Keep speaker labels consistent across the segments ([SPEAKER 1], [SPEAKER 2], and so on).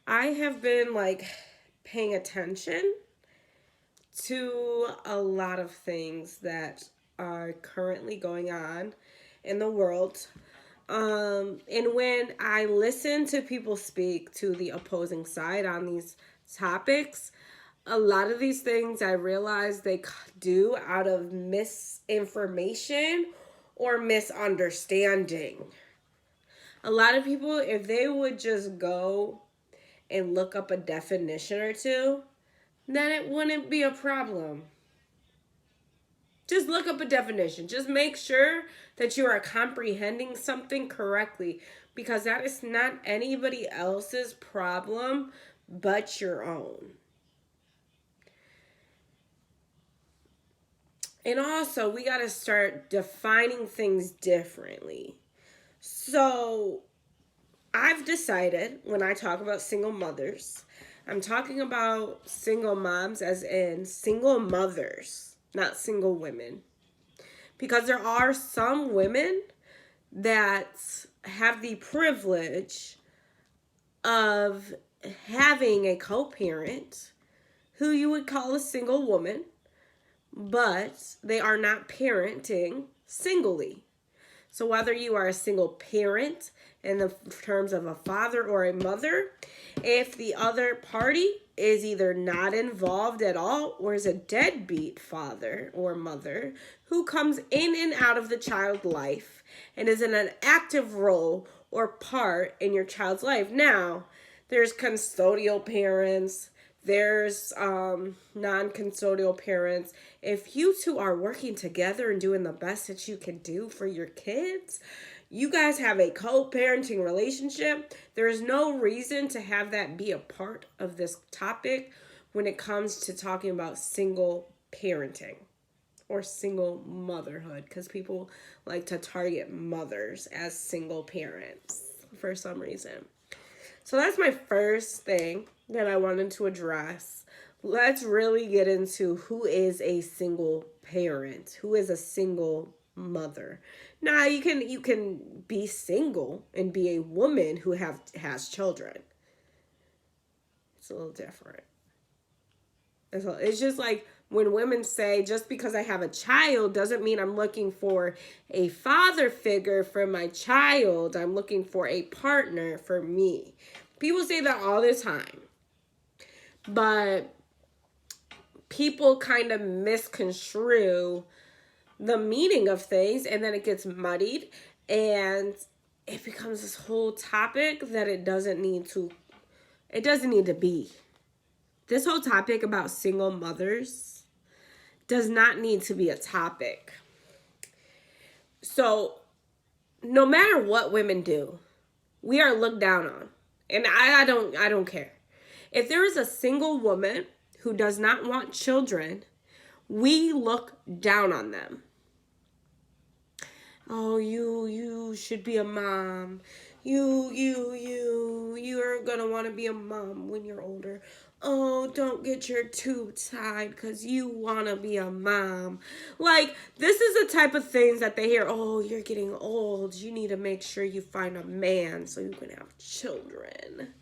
[SPEAKER 1] I have been like paying attention to a lot of things that are currently going on in the world. And when I listen to people speak to the opposing side on these topics, a lot of these things I realize they do out of misinformation or misunderstanding. A lot of people, if they would just go and look up a definition or two, then it wouldn't be a problem. Just look up a definition. Just make sure that you are comprehending something correctly, because that is not anybody else's problem but your own. And also, we got to start defining things differently. So, I've decided when I talk about single mothers, I'm talking about single moms as in single mothers, not single women. Because there are some women that have the privilege of having a co-parent who you would call a single woman, but they are not parenting singly. So whether you are a single parent in the terms of a father or a mother, if the other party is either not involved at all or is a deadbeat father or mother who comes in and out of the child's life and is in an active role or part in your child's life. Now, there's custodial parents, there's non-custodial parents. If you two are working together and doing the best that you can do for your kids, you guys have a co-parenting relationship, there's no reason to have that be a part of this topic when it comes to talking about single parenting or single motherhood, because people like to target mothers as single parents for some reason. So that's my first thing that I wanted to address. Let's really get into who is a single parent, who is a single mother. Now, you can be single and be a woman who has children. It's a little different. It's just like when women say, just because I have a child doesn't mean I'm looking for a father figure for my child. I'm looking for a partner for me. People say that all the time. But people kind of misconstrue the meaning of things, and then it gets muddied and it becomes this whole topic that it doesn't need to be. This whole topic about single mothers does not need to be a topic. So no matter what women do, we are looked down on. And I don't care. If there is a single woman who does not want children, we look down on them. Oh, you should be a mom. You're gonna want to be a mom when you're older. Oh, don't get your tube tied because you want to be a mom. Like, this is the type of things that they hear. Oh, you're getting old. You need to make sure you find a man so you can have children.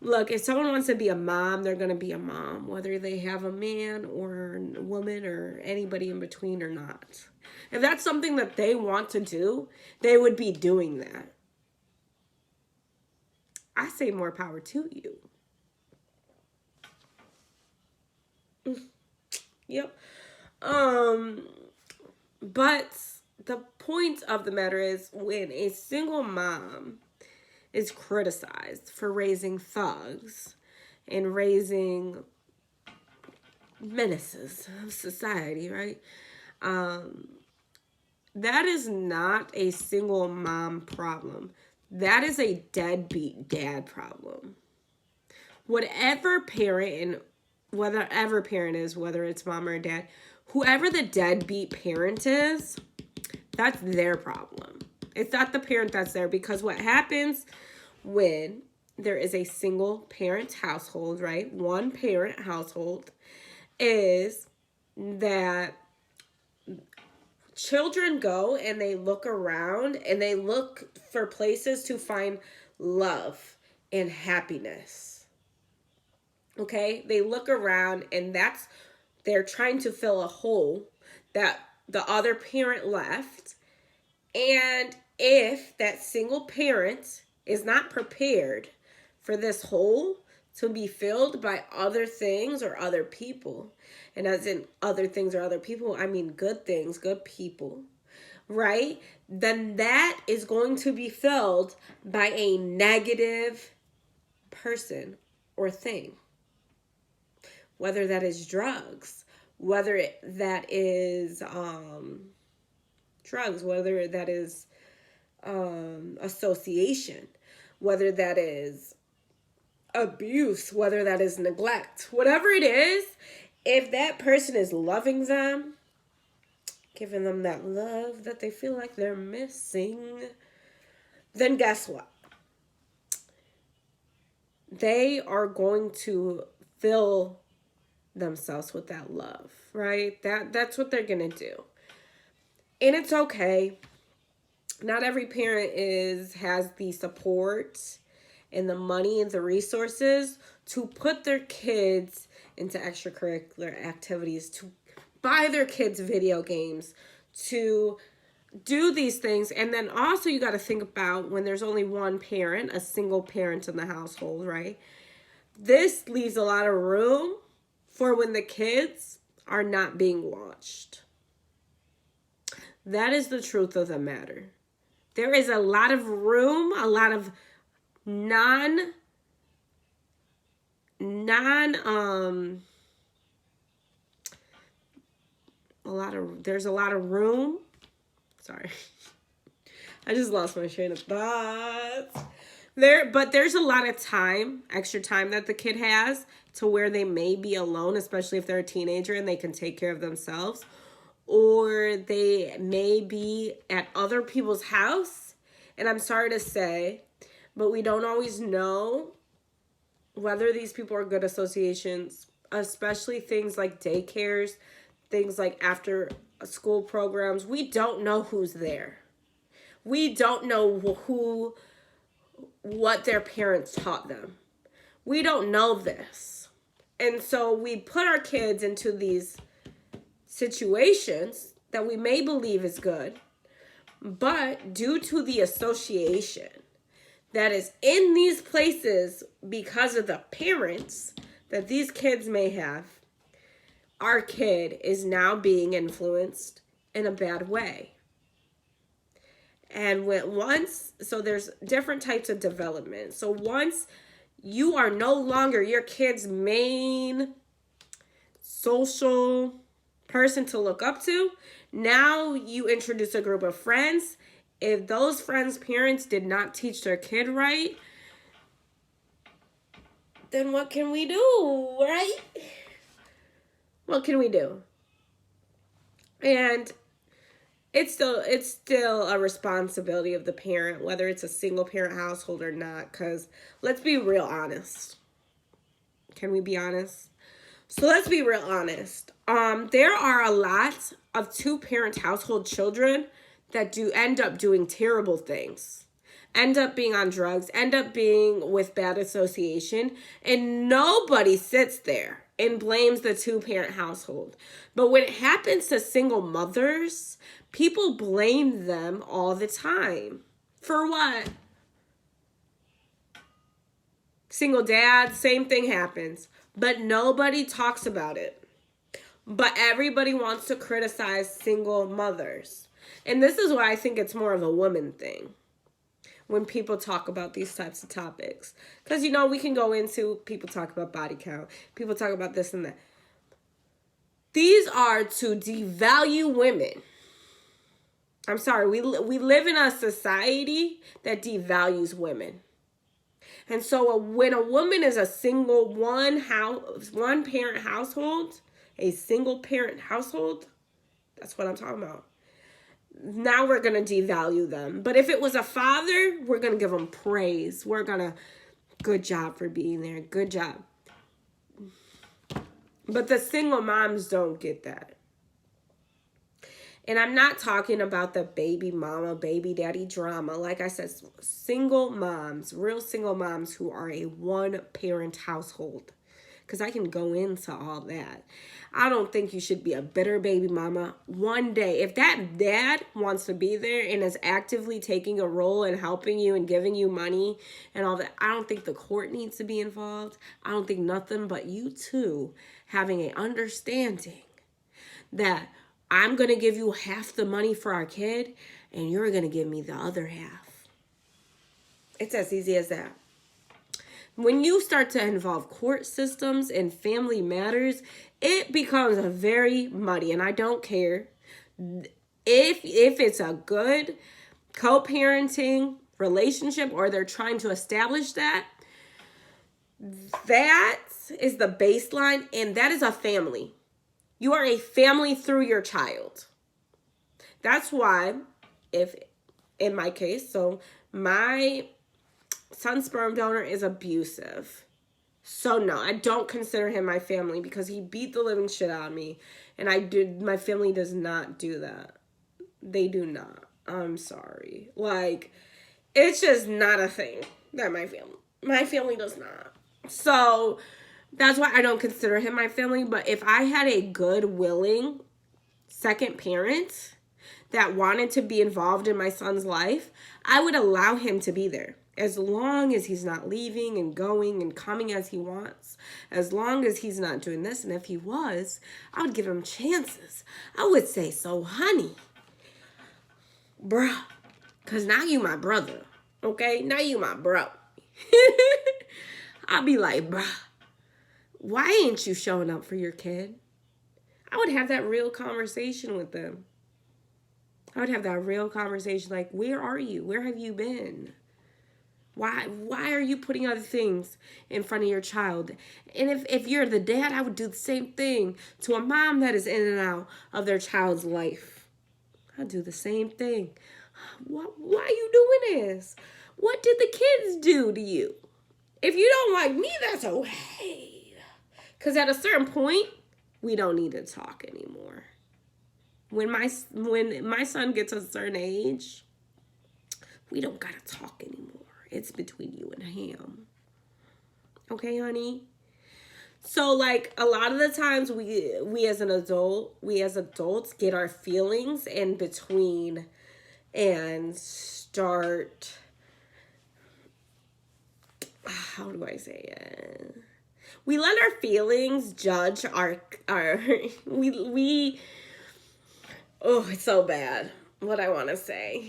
[SPEAKER 1] Look, if someone wants to be a mom, they're going to be a mom, whether they have a man or a woman or anybody in between or not. If that's something that they want to do, they would be doing that. I say more power to you. Yep. But the point of the matter is, when a single mom is criticized for raising thugs and raising menaces of society, right? That is not a single mom problem. That is a deadbeat dad problem. Whatever parent whether it's mom or dad, whoever the deadbeat parent is, that's their problem. It's not the parent that's there, because what happens when there is a single parent household, right? One parent household, is that children go and they look around and they look for places to find love and happiness. Okay? They look around and they're trying to fill a hole that the other parent left. And if that single parent is not prepared for this hole to be filled by other things or other people, and as in other things or other people, I mean good things, good people, right? Then that is going to be filled by a negative person or thing. Whether that is drugs, whether that is drugs, whether that is association, whether that is abuse, whether that is neglect, whatever it is, if that person is loving them, giving them that love that they feel like they're missing, then guess what? They are going to fill themselves with that love, right? That's what they're going to do. And it's okay. Not every parent has the support and the money and the resources to put their kids into extracurricular activities, to buy their kids video games, to do these things. And then also you got to think about when there's only one parent, a single parent in the household, right? This leaves a lot of room for when the kids are not being watched. That is the truth of the matter. There is a lot of room, a lot of there's a lot of room. Sorry. I just lost my train of thoughts. But there's a lot of time, extra time that the kid has to where they may be alone, especially if they're a teenager and they can take care of themselves. Or they may be at other people's house. And I'm sorry to say, but we don't always know whether these people are good associations, especially things like daycares, things like after school programs. We don't know who's there. We don't know what their parents taught them. We don't know this. And so we put our kids into these situations that we may believe is good, but due to the association that is in these places because of the parents that these kids may have, our kid is now being influenced in a bad way. And so there's different types of development. So once you are no longer your kid's main social person to look up to, now you introduce a group of friends. If those friends' parents did not teach their kid right, then what can we do, right? What can we do? And it's still a responsibility of the parent, whether it's a single parent household or not, because let's be real honest. Can we be honest? So let's be real honest. There are a lot of two-parent household children that do end up doing terrible things, end up being on drugs, end up being with bad association, and nobody sits there and blames the two-parent household. But when it happens to single mothers, people blame them all the time. For what? Single dads, same thing happens. But nobody talks about it. But everybody wants to criticize single mothers. And this is why I think it's more of a woman thing when people talk about these types of topics. Because, we can go into, people talk about body count. People talk about this and that. These are to devalue women. I'm sorry, we live in a society that devalues women. And so when a woman is a single one-parent household, a single-parent household, that's what I'm talking about. Now we're going to devalue them. But if it was a father, we're going to give them praise. We're going to, good job for being there. Good job. But the single moms don't get that. And I'm not talking about the baby mama, baby daddy drama. Like I said, single moms, real single moms who are a one-parent household. Because I can go into all that. I don't think you should be a bitter baby mama. One day, if that dad wants to be there and is actively taking a role and helping you and giving you money and all that, I don't think the court needs to be involved. I don't think nothing but you two having an understanding that I'm going to give you half the money for our kid and you're going to give me the other half. It's as easy as that. When you start to involve court systems and family matters, it becomes a very muddy. And I don't care if it's a good co-parenting relationship or they're trying to establish that. That is the baseline, and that is a family. You are a family through your child. That's why, if in my case, so my son's sperm donor is abusive. So no, I don't consider him my family because he beat the living shit out of me. And my family does not do that. They do not. I'm sorry. Like, it's just not a thing that my family does not. So that's why I don't consider him my family. But if I had a good, willing second parent that wanted to be involved in my son's life, I would allow him to be there. As long as he's not leaving and going and coming as he wants. As long as he's not doing this. And if he was, I would give him chances. I would say, so honey, bruh, because now you my brother. Okay? Now you my bro. I'll be like, bruh, why ain't you showing up for your kid? I would have that real conversation with them. I would have that real conversation like, where are you? Where have you been? Why are you putting other things in front of your child? And if you're the dad, I would do the same thing to a mom that is in and out of their child's life. I'd do the same thing. Why are you doing this? What did the kids do to you? If you don't like me, that's okay. Because at a certain point, we don't need to talk anymore. When my son gets a certain age, we don't got to talk anymore. It's between you and him. Okay, honey? So, like, a lot of the times we as adults get our feelings in between and start, how do I say it? We let our feelings judge our oh, it's so bad. What I want to say.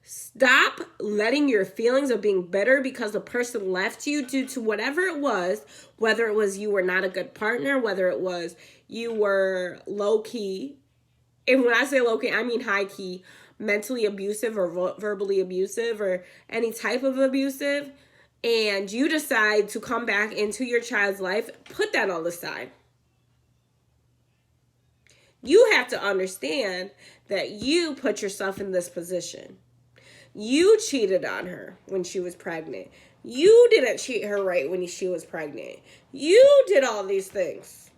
[SPEAKER 1] Stop letting your feelings of being bitter because the person left you due to whatever it was, whether it was you were not a good partner, whether it was you were low-key. And when I say low-key, I mean high-key, mentally abusive or verbally abusive or any type of abusive. And you decide to come back into your child's life, put that on the side. You have to understand that you put yourself in this position. You cheated on her when she was pregnant. You didn't treat her right when she was pregnant. You did all these things.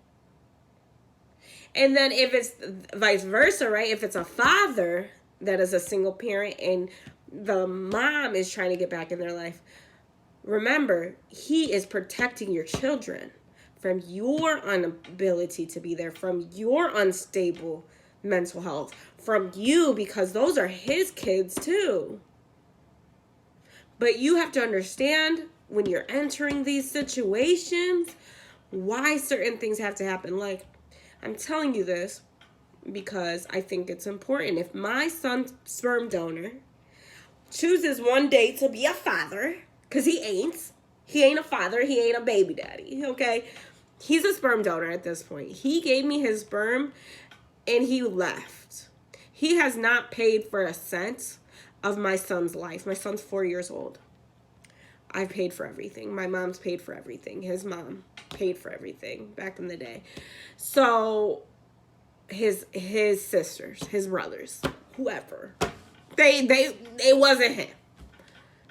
[SPEAKER 1] And then if it's vice versa, right? If it's a father that is a single parent and the mom is trying to get back in their life, remember, he is protecting your children from your inability to be there, from your unstable mental health, from you, because those are his kids too. But you have to understand when you're entering these situations, why certain things have to happen. Like, I'm telling you this because I think it's important. If my son's sperm donor chooses one day to be a father, because he ain't a father, he ain't a baby daddy, okay? He's a sperm donor at this point. He gave me his sperm and he left. He has not paid for a cent of my son's life. My son's 4 years old. I've paid for everything. My mom's paid for everything. His mom paid for everything back in the day. So his sisters, his brothers, whoever, it wasn't him.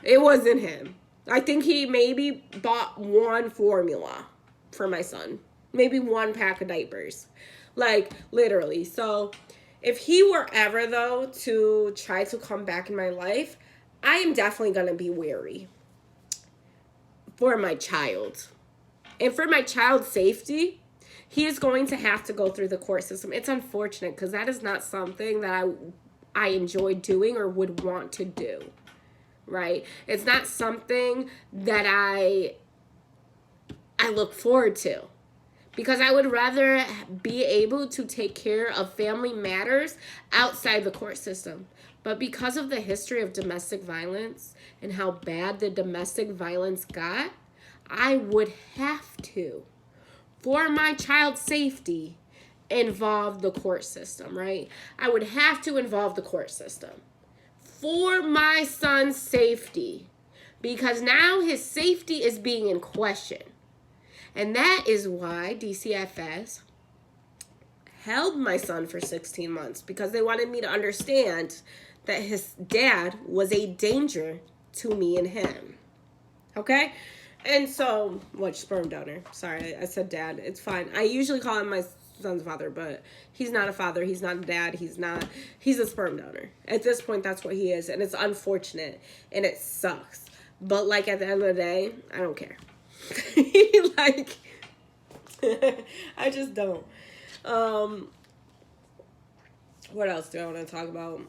[SPEAKER 1] It wasn't him. I think he maybe bought one formula for my son. maybe one pack of diapers. Like, literally. So if he were ever, though, to try to come back in my life, I am definitely going to be wary for my child. And for my child's safety, he is going to have to go through the court system. It's unfortunate because that is not something that I enjoy doing or would want to do, right? It's not something that I look forward to, because I would rather be able to take care of family matters outside the court system. But because of the history of domestic violence and how bad the domestic violence got, I would have to, for my child's safety, involve the court system, right? I would have to involve the court system for my son's safety, because now his safety is being in question. And that is why DCFS held my son for 16 months, because they wanted me to understand that his dad was a danger to me and him. Okay? And so, sperm donor. Sorry, I said dad. It's fine. I usually call him my son's father, but he's not a father. He's not a dad. He's a sperm donor. At this point, that's what he is. And it's unfortunate. And it sucks. But, like, at the end of the day, I don't care. Like, I just don't. What else do I want to talk about?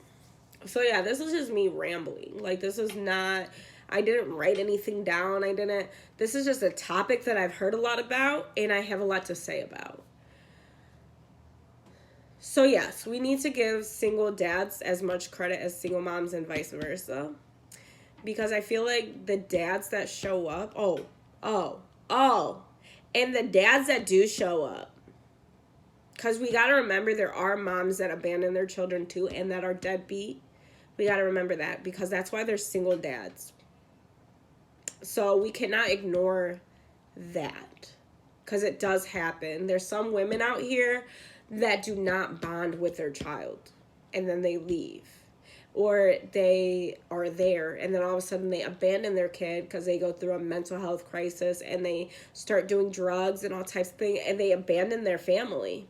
[SPEAKER 1] So yeah, this is just me rambling. Like, this is not, I didn't write anything down. This is just a topic that I've heard a lot about and I have a lot to say about. So yes, we need to give single dads as much credit as single moms and vice versa. Because I feel like the dads that show up, and the dads that do show up, because we got to remember there are moms that abandon their children too and that are deadbeat. We got to remember that, because that's why they're single dads. So we cannot ignore that, because it does happen. There's some women out here that do not bond with their child, and then they leave. Or they are there, and then all of a sudden they abandon their kid because they go through a mental health crisis, and they start doing drugs and all types of things, and they abandon their family.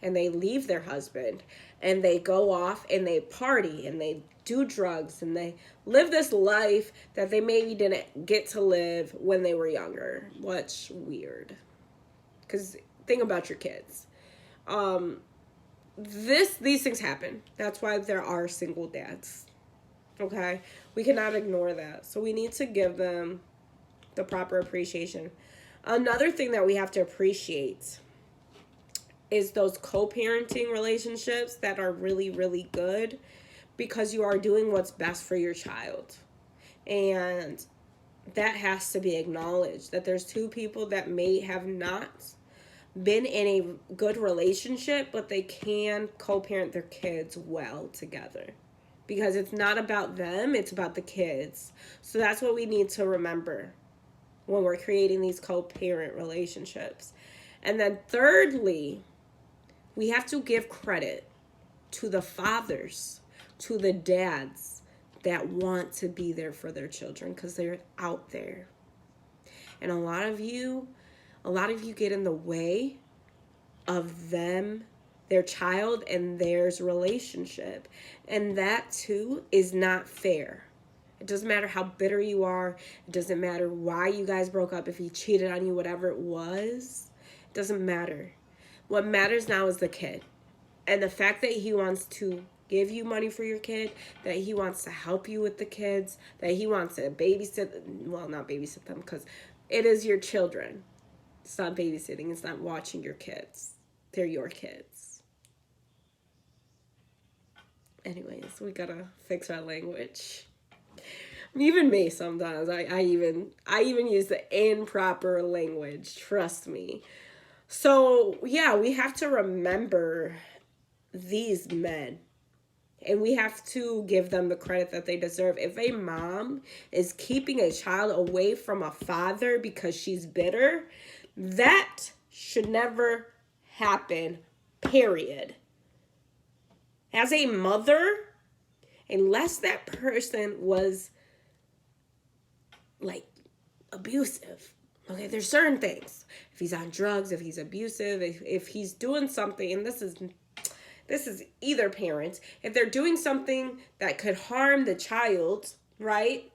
[SPEAKER 1] And they leave their husband, and they go off, and they party, and they do drugs, and they live this life that they maybe didn't get to live when they were younger. What's weird. Because think about your kids. These things happen. That's why there are single dads. Okay? We cannot ignore that. So we need to give them the proper appreciation. Another thing that we have to appreciate is those co-parenting relationships that are really, really good, because you are doing what's best for your child. And that has to be acknowledged, that there's two people that may have not been in a good relationship, but they can co-parent their kids well together, because it's not about them, it's about the kids. So that's what we need to remember when we're creating these co-parent relationships. And then thirdly, we have to give credit to the fathers, to the dads that want to be there for their children, because they're out there. And a lot of you get in the way of them, their child, and theirs relationship. And that too is not fair. It doesn't matter how bitter you are. It doesn't matter why you guys broke up, if he cheated on you, whatever it was. It doesn't matter. What matters now is the kid. And the fact that he wants to give you money for your kid, that he wants to help you with the kids, that he wants to babysit, well, not babysit them, because it is your children. It's not babysitting. It's not watching your kids. They're your kids. Anyways, we gotta fix our language. Even me sometimes. I even use the improper language. Trust me. So, yeah, we have to remember these men. And we have to give them the credit that they deserve. If a mom is keeping a child away from a father because she's bitter, that should never happen, period. As a mother, unless that person was, like, abusive, Okay, there's certain things. If he's on drugs, if he's abusive, if he's doing something, and this is either parent, if they're doing something that could harm the child, right?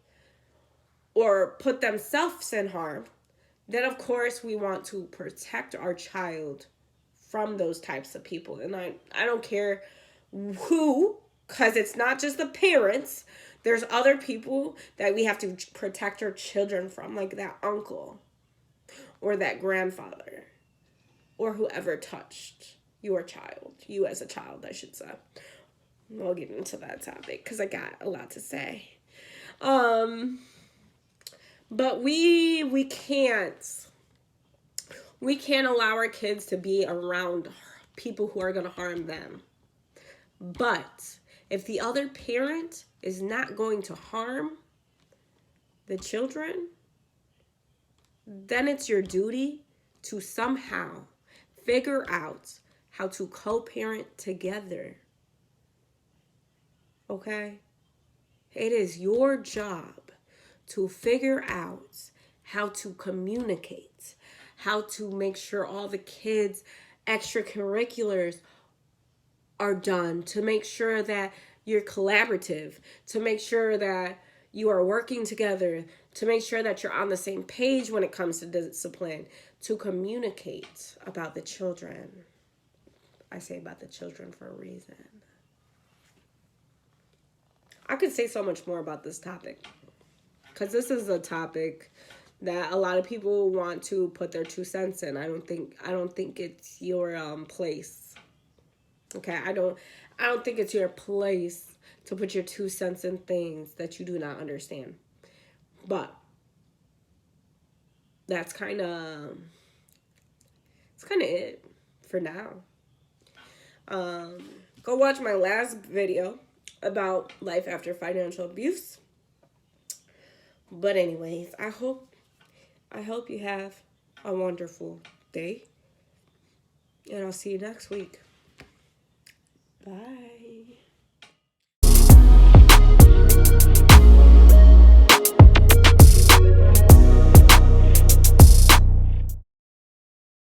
[SPEAKER 1] Or put themselves in harm, then of course we want to protect our child from those types of people. And I don't care who, because it's not just the parents. There's other people that we have to protect our children from, like that uncle or that grandfather or whoever touched your child, you as a child, I should say. We'll get into that topic because I got a lot to say. But we can't allow our kids to be around people who are going to harm them. But if the other parent is not going to harm the children, then it's your duty to somehow figure out how to co-parent together. Okay? It is your job to figure out how to communicate, how to make sure all the kids' extracurriculars are done, to make sure that you're collaborative, to make sure that you are working together, to make sure that you're on the same page when it comes to discipline, to communicate about the children. I say about the children for a reason. I could say so much more about this topic because this is a topic that a lot of people want to put their 2 cents in. I don't think it's your place. Okay, I don't think it's your place to put your 2 cents in things that you do not understand. But that's kind of it for now. Go watch my last video about life after financial abuse. But anyways, I hope you have a wonderful day. And I'll see you next week. Bye.